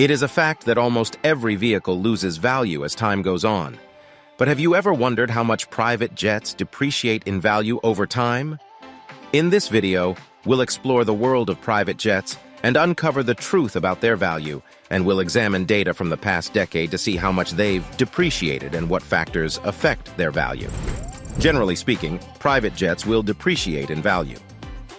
It is a fact that almost every vehicle loses value as time goes on. But have you ever wondered how much private jets depreciate in value over time? In this video, we'll explore the world of private jets and uncover the truth about their value, and we'll examine data from the past decade to see how much they've depreciated and what factors affect their value. Generally speaking, private jets will depreciate in value.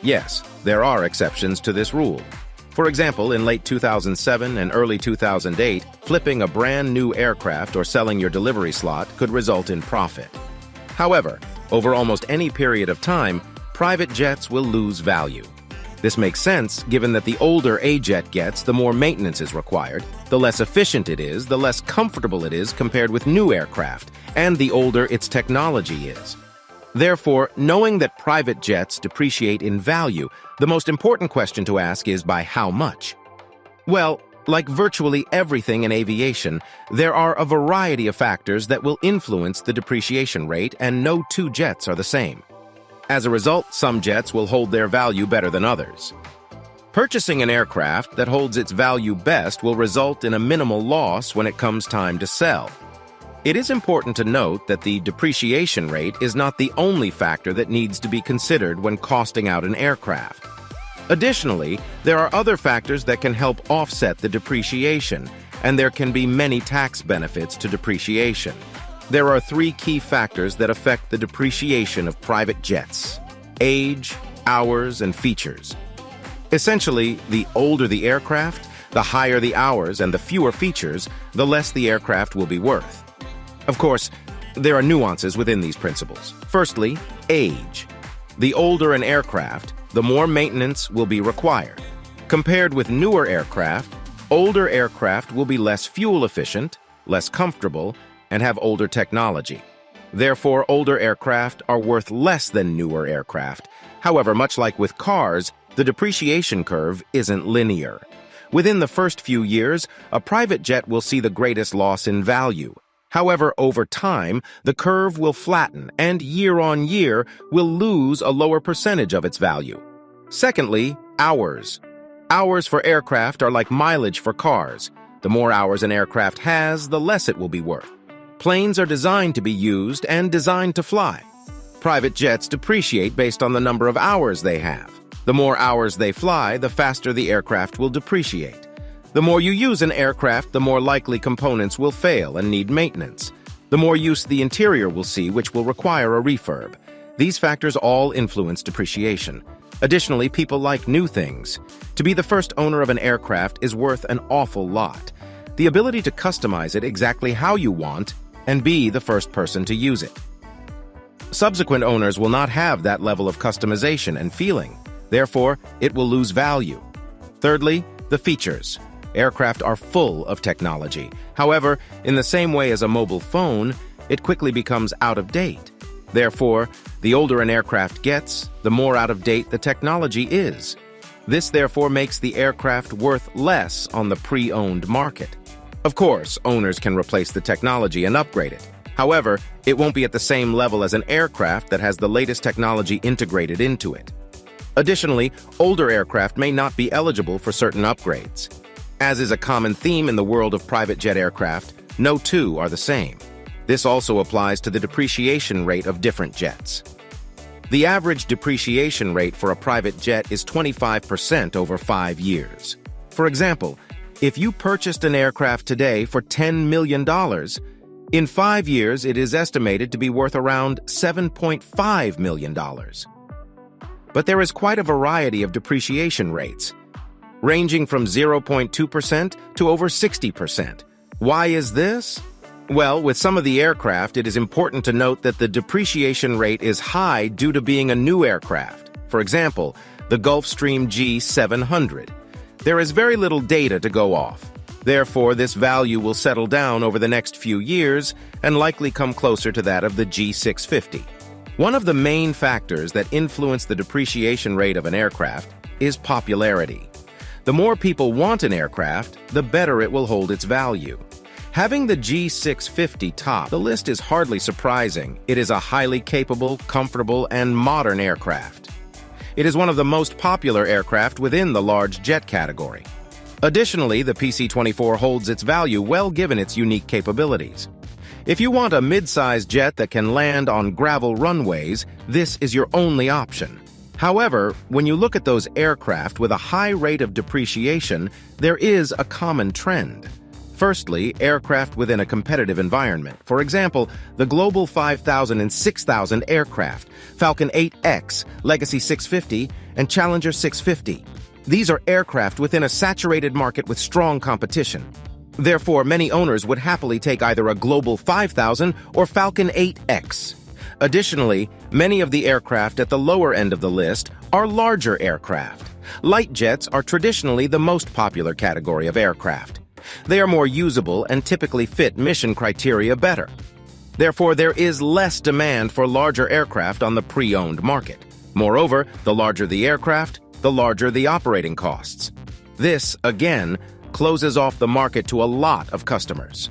Yes, there are exceptions to this rule. For example, in late 2007 and early 2008, flipping a brand new aircraft or selling your delivery slot could result in profit. However, over almost any period of time, private jets will lose value. This makes sense given that the older a jet gets, the more maintenance is required, the less efficient it is, the less comfortable it is compared with new aircraft, and the older its technology is. Therefore, knowing that private jets depreciate in value, the most important question to ask is by how much? Well, like virtually everything in aviation, there are a variety of factors that will influence the depreciation rate, and no two jets are the same. As a result, some jets will hold their value better than others. Purchasing an aircraft that holds its value best will result in a minimal loss when it comes time to sell. It is important to note that the depreciation rate is not the only factor that needs to be considered when costing out an aircraft. Additionally, there are other factors that can help offset the depreciation, and there can be many tax benefits to depreciation. There are three key factors that affect the depreciation of private jets: age, hours, and features. Essentially, the older the aircraft, the higher the hours and the fewer features, the less the aircraft will be worth. Of course, there are nuances within these principles. Firstly, age. The older an aircraft, the more maintenance will be required. Compared with newer aircraft, older aircraft will be less fuel efficient, less comfortable, and have older technology. Therefore, older aircraft are worth less than newer aircraft. However, much like with cars, the depreciation curve isn't linear. Within the first few years, a private jet will see the greatest loss in value. However, over time, the curve will flatten and year on year will lose a lower percentage of its value. Secondly, hours. Hours for aircraft are like mileage for cars. The more hours an aircraft has, the less it will be worth. Planes are designed to be used and designed to fly. Private jets depreciate based on the number of hours they have. The more hours they fly, the faster the aircraft will depreciate. The more you use an aircraft, the more likely components will fail and need maintenance. The more use the interior will see, which will require a refurb. These factors all influence depreciation. Additionally, people like new things. To be the first owner of an aircraft is worth an awful lot. The ability to customize it exactly how you want and be the first person to use it. Subsequent owners will not have that level of customization and feeling. Therefore, it will lose value. Thirdly, the features. Aircraft are full of technology. However, in the same way as a mobile phone, it quickly becomes out of date. Therefore, the older an aircraft gets, the more out of date the technology is. This therefore makes the aircraft worth less on the pre-owned market. Of course, owners can replace the technology and upgrade it. However, it won't be at the same level as an aircraft that has the latest technology integrated into it. Additionally, older aircraft may not be eligible for certain upgrades. As is a common theme in the world of private jet aircraft, no two are the same. This also applies to the depreciation rate of different jets. The average depreciation rate for a private jet is 25% over 5 years. For example, if you purchased an aircraft today for $10 million, in 5 years it is estimated to be worth around $7.5 million. But there is quite a variety of depreciation rates, ranging from 0.2% to over 60%. Why is this? Well, with some of the aircraft, it is important to note that the depreciation rate is high due to being a new aircraft. For example, the Gulfstream G700. There is very little data to go off. Therefore, this value will settle down over the next few years and likely come closer to that of the G650. One of the main factors that influence the depreciation rate of an aircraft is popularity. The more people want an aircraft, the better it will hold its value. Having the G650 top the list is hardly surprising. It is a highly capable, comfortable, and modern aircraft. It is one of the most popular aircraft within the large jet category. Additionally, the PC-24 holds its value well given its unique capabilities. If you want a mid-sized jet that can land on gravel runways, this is your only option. However, when you look at those aircraft with a high rate of depreciation, there is a common trend. Firstly, aircraft within a competitive environment. For example, the Global 5000 and 6000 aircraft, Falcon 8X, Legacy 650, and Challenger 650. These are aircraft within a saturated market with strong competition. Therefore, many owners would happily take either a Global 5000 or Falcon 8X. Additionally, many of the aircraft at the lower end of the list are larger aircraft. Light jets are traditionally the most popular category of aircraft. They are more usable and typically fit mission criteria better. Therefore, there is less demand for larger aircraft on the pre-owned market. Moreover, the larger the aircraft, the larger the operating costs. This, again, closes off the market to a lot of customers.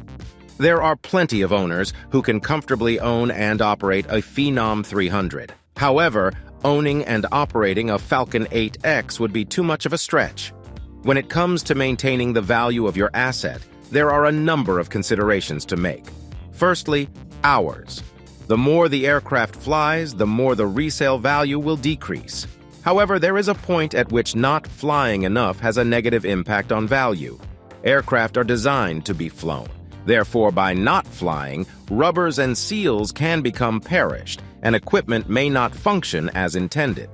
There are plenty of owners who can comfortably own and operate a Phenom 300. However, owning and operating a Falcon 8X would be too much of a stretch. When it comes to maintaining the value of your asset, there are a number of considerations to make. Firstly, hours. The more the aircraft flies, the more the resale value will decrease. However, there is a point at which not flying enough has a negative impact on value. Aircraft are designed to be flown. Therefore, by not flying, rubbers and seals can become perished, and equipment may not function as intended.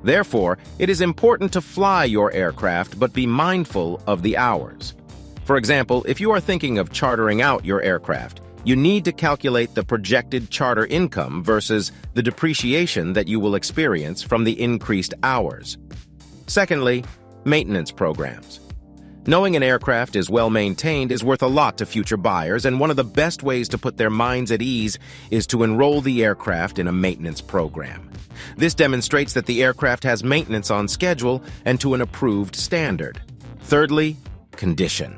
Therefore, it is important to fly your aircraft but be mindful of the hours. For example, if you are thinking of chartering out your aircraft, you need to calculate the projected charter income versus the depreciation that you will experience from the increased hours. Secondly, maintenance programs. Knowing an aircraft is well maintained is worth a lot to future buyers, and one of the best ways to put their minds at ease is to enroll the aircraft in a maintenance program. This demonstrates that the aircraft has maintenance on schedule and to an approved standard. Thirdly, condition.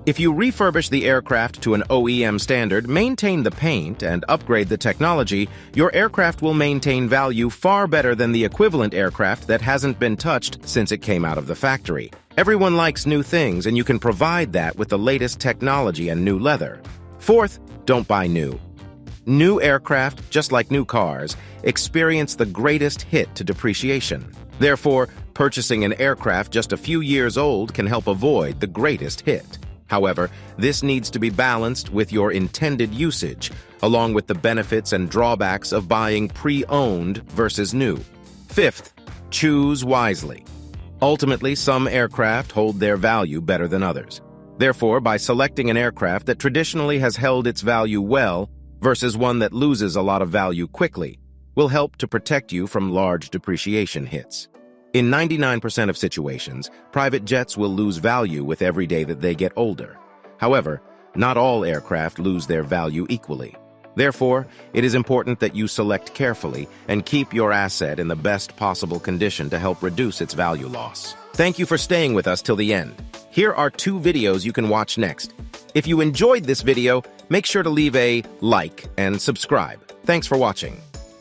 If you refurbish the aircraft to an OEM standard, maintain the paint, and upgrade the technology, your aircraft will maintain value far better than the equivalent aircraft that hasn't been touched since it came out of the factory. Everyone likes new things, and you can provide that with the latest technology and new leather. Fourth, don't buy new. New aircraft, just like new cars, experience the greatest hit to depreciation. Therefore, purchasing an aircraft just a few years old can help avoid the greatest hit. However, this needs to be balanced with your intended usage, along with the benefits and drawbacks of buying pre-owned versus new. Fifth, choose wisely. Ultimately, some aircraft hold their value better than others. Therefore, by selecting an aircraft that traditionally has held its value well versus one that loses a lot of value quickly, will help to protect you from large depreciation hits. In 99% of situations, private jets will lose value with every day that they get older. However, not all aircraft lose their value equally. Therefore, it is important that you select carefully and keep your asset in the best possible condition to help reduce its value loss. Thank you for staying with us till the end. Here are 2 videos you can watch next. If you enjoyed this video, make sure to leave a like and subscribe. Thanks for watching.